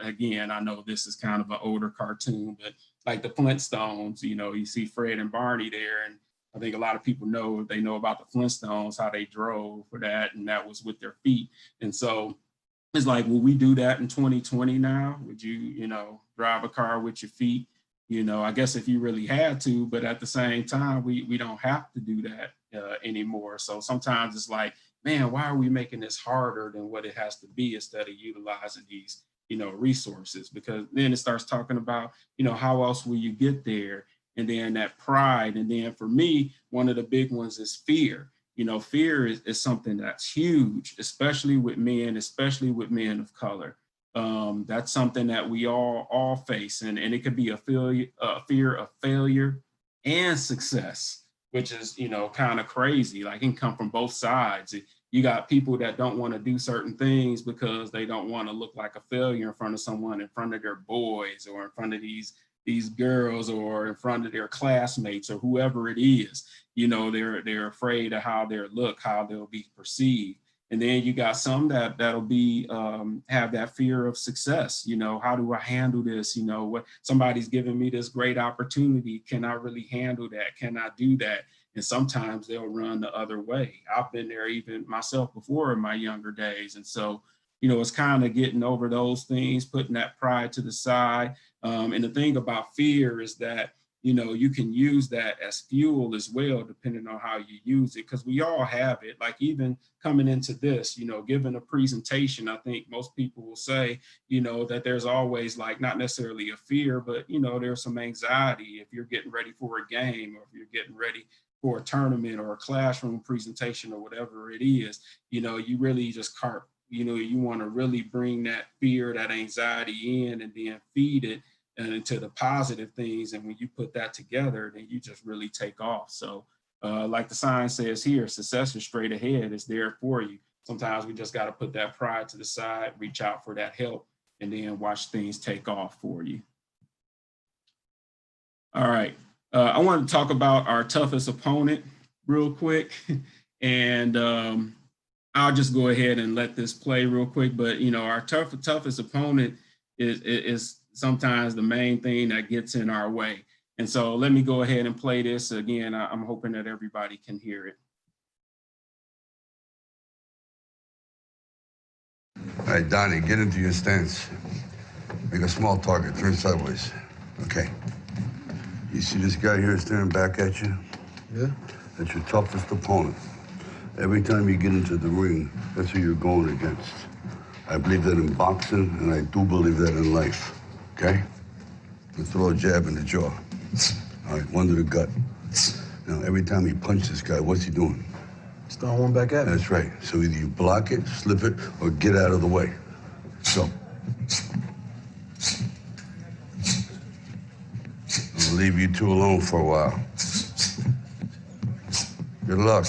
again, I know this is kind of an older cartoon, but like the Flintstones, you see Fred and Barney there, and I think a lot of people know about the Flintstones, how they drove for that, and that was with their feet. And so it's like, will we do that in 2020 now? Would you, drive a car with your feet? I guess if you really had to, but at the same time, we don't have to do that anymore. So sometimes it's like, man, why are we making this harder than what it has to be instead of utilizing these, resources? Because then it starts talking about, how else will you get there? And then that pride. And then for me, one of the big ones is fear. Fear is something that's huge, especially with men of color. That's something that we all face. And it could be a fear of failure and success, which is, kind of crazy. Like it can come from both sides. You got people that don't want to do certain things because they don't want to look like a failure in front of someone, in front of their boys or in front of these these girls or in front of their classmates or whoever it is. You know, they're afraid of how they'll look, how they'll be perceived. And then you got some that'll be have that fear of success. You know, how do I handle this? You know, what somebody's giving me this great opportunity. Can I really handle that? Can I do that? And sometimes they'll run the other way. I've been there even myself before in my younger days. And so, you know, it's kind of getting over those things, putting that pride to the side. And the thing about fear is that, you know, you can use that as fuel as well, depending on how you use it, because we all have it. Like even coming into this, you know, giving a presentation, I think most people will say, you know, that there's always like not necessarily a fear, but, you know, there's some anxiety if you're getting ready for a game or if you're getting ready for a tournament or a classroom presentation or whatever it is. You know, you really just you know, you want to really bring that fear, that anxiety in and then feed it into the positive things. And when you put that together, then you just really take off. So like the sign says here, success is straight ahead. It's there for you. Sometimes we just got to put that pride to the side, reach out for that help, and then watch things take off for you. All right. I want to talk about our toughest opponent real quick. And I'll just go ahead and let this play real quick. But, you know, our toughest opponent is sometimes the main thing that gets in our way. And so let me go ahead and play this again. I'm hoping that everybody can hear it. All right, Donnie, get into your stance. Make a small target, turn sideways. Okay. You see this guy here staring back at you? Yeah. That's your toughest opponent. Every time you get into the ring, that's who you're going against. I believe that in boxing, and I do believe that in life. Okay? You throw a jab in the jaw. All right, one to the gut. Now, every time you punch this guy, what's he doing? He's throwing one back at me. That's right. So either you block it, slip it, or get out of the way. So. I'll leave you two alone for a while. Good luck.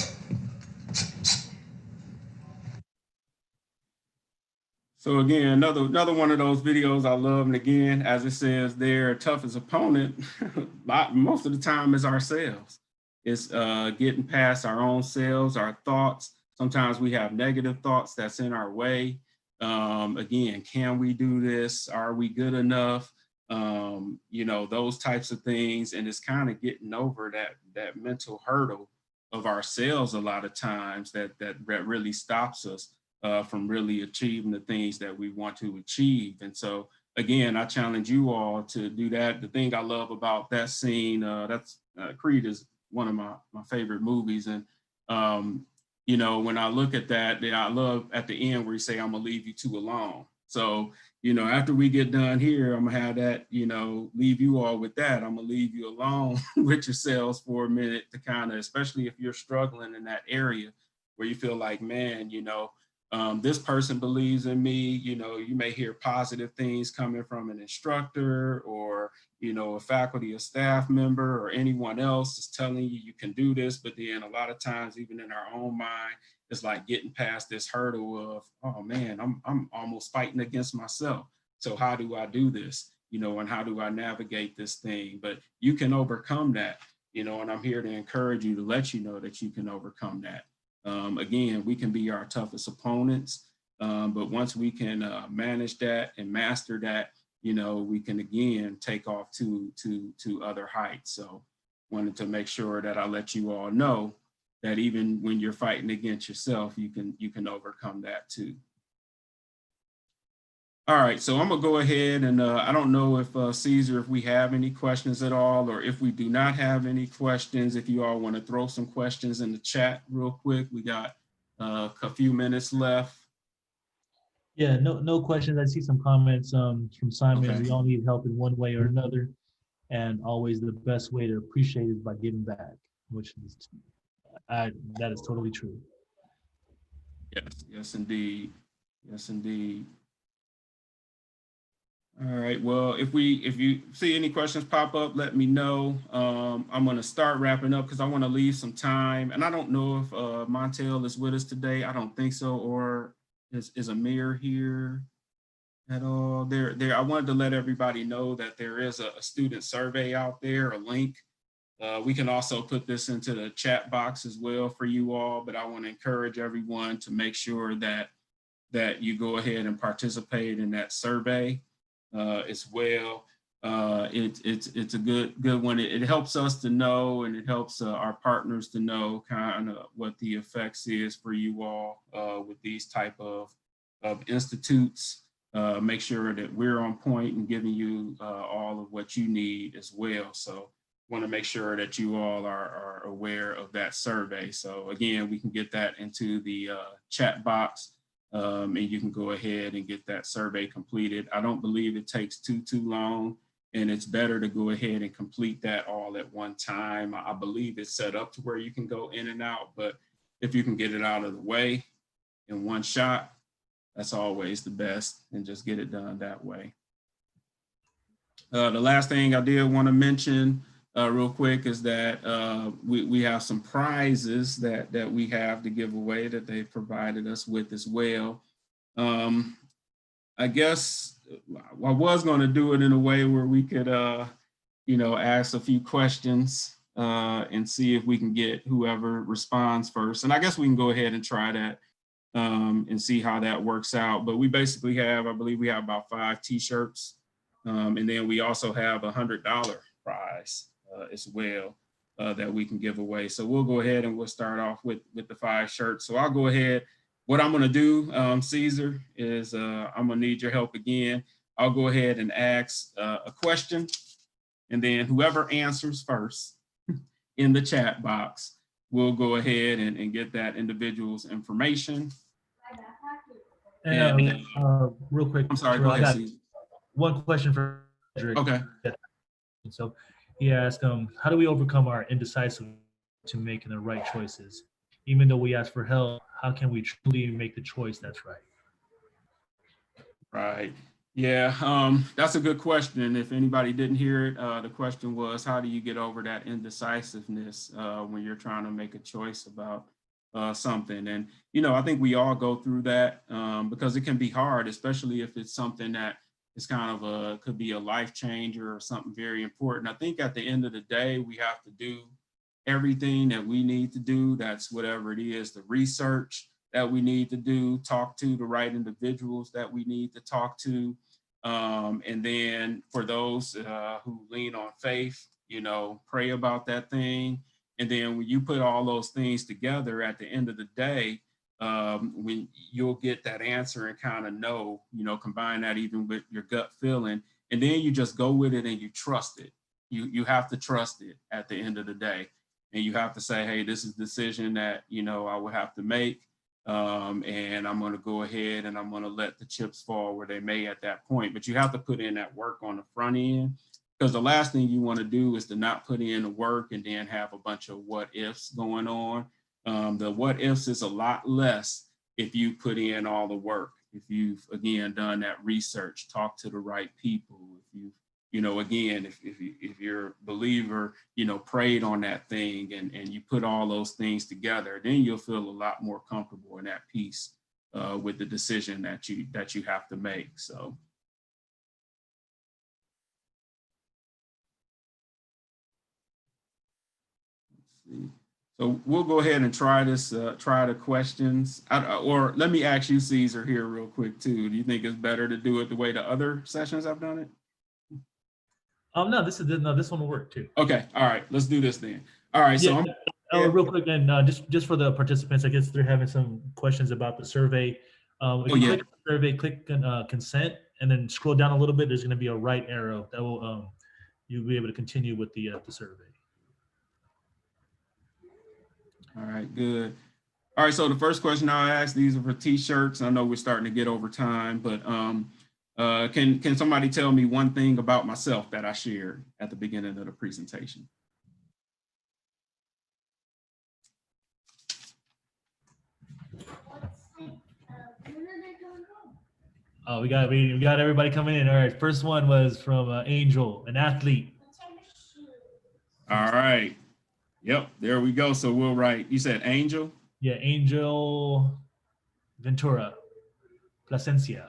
So again, another one of those videos I love. And again, as it says there, toughest opponent, most of the time is ourselves. It's getting past our own selves, our thoughts. Sometimes we have negative thoughts that's in our way. Again, can we do this? Are we good enough? You know, those types of things. And it's kind of getting over that mental hurdle of ourselves a lot of times that really stops us from really achieving the things that we want to achieve. And so, again, I challenge you all to do that. The thing I love about that scene, Creed is one of my favorite movies. And, you know, when I look at that, I love at the end where you say, I'm gonna leave you two alone. So, you know, after we get done here, I'm gonna have that, you know, leave you all with that. I'm gonna leave you alone with yourselves for a minute to kind of, especially if you're struggling in that area where you feel like, man, you know, this person believes in me. You know, you may hear positive things coming from an instructor or, you know, a faculty or staff member or anyone else is telling you you can do this. But then a lot of times, even in our own mind, it's like getting past this hurdle of, oh man, I'm almost fighting against myself. So how do I do this? You know, and how do I navigate this thing? But you can overcome that, you know, and I'm here to encourage you, to let you know that you can overcome that. Again, we can be our toughest opponents, but once we can manage that and master that, you know, we can again take off to other heights. So wanted to make sure that I let you all know that even when you're fighting against yourself, you can overcome that too. All right, so I'm gonna go ahead and I don't know if Caesar, if we have any questions at all, or if we do not have any questions, if you all want to throw some questions in the chat real quick. We got a few minutes left. Yeah, no questions. I see some comments from Simon. Okay. We all need help in one way or another, and always the best way to appreciate is by giving back, which is that is totally true. Yes, indeed. Yes, indeed. All right, well, if you see any questions pop up, let me know. I'm going to start wrapping up because I want to leave some time. And I don't know if Montel is with us today. I don't think so. Or is Amir here? at all. I wanted to let everybody know that there is a student survey out there, a link. We can also put this into the chat box as well for you all, but I want to encourage everyone to make sure that you go ahead and participate in that survey as well. It's a good one. It helps us to know, and it helps our partners to know kind of what the effects is for you all with these type of institutes. Make sure that we're on point and giving you all of what you need as well. So want to make sure that you all are aware of that survey. So again, we can get that into the chat box, and you can go ahead and get that survey completed. I don't believe it takes too long, and it's better to go ahead and complete that all at one time. I believe it's set up to where you can go in and out, but if you can get it out of the way in one shot, that's always the best, and just get it done that way. The last thing I did want to mention real quick is that we have some prizes that we have to give away that they provided us with as well. I guess I was going to do it in a way where we could, ask a few questions and see if we can get whoever responds first. And I guess we can go ahead and try that and see how that works out. But we basically have, I believe we have about 5 t-shirts. And then we also have a $100 prize as well that we can give away. So we'll go ahead and we'll start off with the 5 shirts. So I'll go ahead. What I'm gonna do, Caesar, is I'm gonna need your help again. I'll go ahead and ask a question, and then whoever answers first in the chat box, we'll go ahead and get that individual's information. And real quick, I'm sorry, go ahead, Caesar. One question for Frederick. Okay. So he asked, how do we overcome our indecisiveness to making the right choices? Even though we ask for help, how can we truly make the choice that's right? Right. Yeah, that's a good question. If anybody didn't hear it, the question was, how do you get over that indecisiveness when you're trying to make a choice about something? And, I think we all go through that because it can be hard, especially if it's something that is kind of could be a life changer or something very important. I think at the end of the day, we have to do everything that we need to do. That's whatever it is, the research that we need to do, talk to the right individuals that we need to talk to. And then for those who lean on faith, pray about that thing. And then when you put all those things together at the end of the day, when you'll get that answer and kind of know, combine that even with your gut feeling, and then you just go with it and you trust it. You have to trust it at the end of the day. And you have to say, hey, this is a decision that, I will have to make. And I'm going to go ahead and I'm going to let the chips fall where they may at that point. But you have to put in that work on the front end, because the last thing you want to do is to not put in the work and then have a bunch of what ifs going on. The what ifs is a lot less if you put in all the work, if you've, again, done that research, talk to the right people, if you again, if you're a believer, prayed on that thing and you put all those things together, then you'll feel a lot more comfortable and at peace with the decision that you have to make. So. Let's see. So we'll go ahead and try this, try the questions. Or let me ask you, Caesar, here real quick too. Do you think it's better to do it the way the other sessions I've done it? No, this one will work too. Okay, all right, let's do this then. All right, so real quick, and just for the participants, I guess they're having some questions about the survey. If you click on the survey, click consent, and then scroll down a little bit. There's going to be a right arrow that will you'll be able to continue with the survey. All right, good. All right, so the first question I'll ask, these are for t-shirts. I know we're starting to get over time, but can somebody tell me one thing about myself that I shared at the beginning of the presentation? Oh, we got everybody coming in. All right, first one was from Angel, an athlete. All right. Yep, there we go. So we'll write, you said Angel? Yeah, Angel Ventura, Plasencia.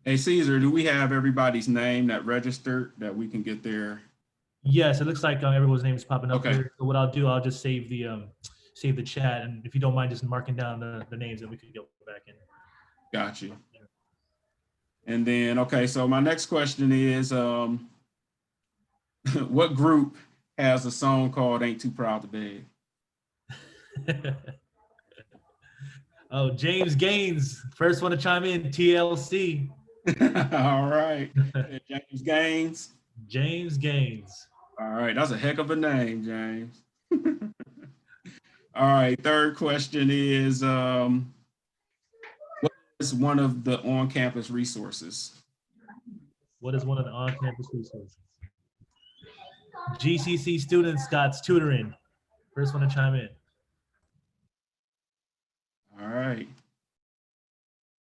Hey, Caesar, do we have everybody's name that registered that we can get there? Yes, it looks like everyone's name is popping up Okay. here. So what I'll do, I'll just save the chat, and if you don't mind just marking down the names, then we could go back in. Got you. And then, okay, so my next question is, what group has a song called Ain't Too Proud to Beg? Oh, James Gaines, first one to chime in, TLC. All right. James Gaines. James Gaines. All right, that's a heck of a name, James. All right, third question is, what is one of the on-campus resources? What is one of the on-campus resources? GCC students got tutoring. First one to chime in. All right.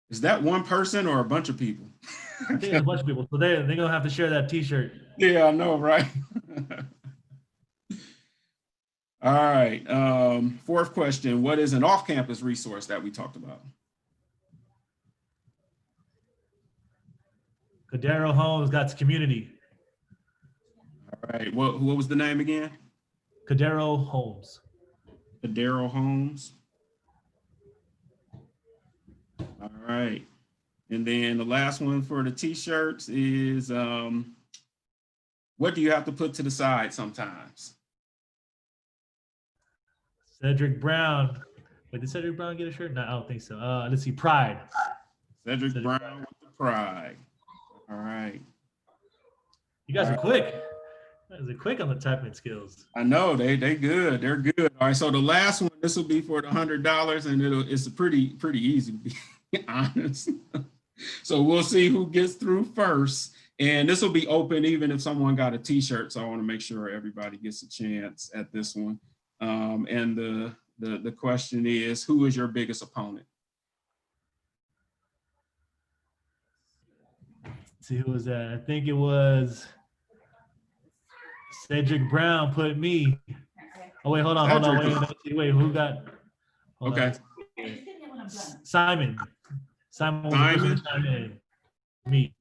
Is that one person or a bunch of people? I think there's a bunch of people. So they're gonna have to share that T-shirt. Yeah, I know, right? All right. Fourth question. What is an off-campus resource that we talked about? Cordero Homes got community. All right. What was the name again? Cordero Homes. Cordero Homes. All right. And then the last one for the t-shirts is, what do you have to put to the side sometimes? Cedric Brown. Wait, did Cedric Brown get a shirt? No, I don't think so. Let's see, Pride. Cedric Brown with the pride. All right. You guys are quick. You guys are quick on the typing skills. I know they good. They're good. All right. So the last one, this will be for the $100, and it's pretty easy to be honest. So we'll see who gets through first. And this will be open even if someone got a t-shirt. So I want to make sure everybody gets a chance at this one. And the question is, who is your biggest opponent? Let's see, who was that? I think it was Cedric Brown put me. Oh, wait, hold on. Wait, who got? Okay. Simon. Simon was the first one to chime in. Me.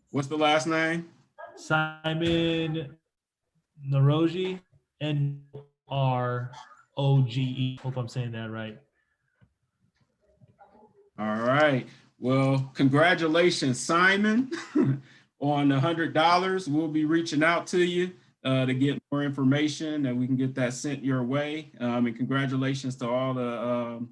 What's the last name? Simon Naroge, N-R-O-G-E. Hope I'm saying that right. All right. Well, congratulations, Simon, on the $100. We'll be reaching out to you to get more information, and we can get that sent your way. And congratulations to all the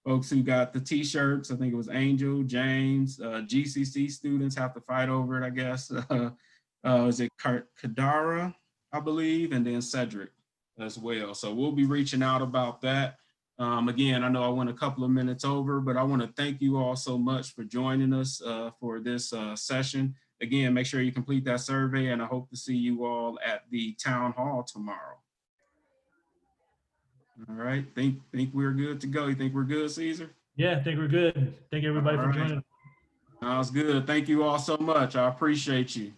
folks who got the t-shirts. I think it was Angel, James, GCC students have to fight over it, I guess. Is it Kadara, I believe, and then Cedric as well. So we'll be reaching out about that. Again, I know I went a couple of minutes over, but I want to thank you all so much for joining us for this session. Again, make sure you complete that survey, and I hope to see you all at the town hall tomorrow. All right, think we're good to go. You think we're good, Caesar? Yeah, I think we're good. Thank you everybody for joining. Sounds good. Thank you all so much. I appreciate you.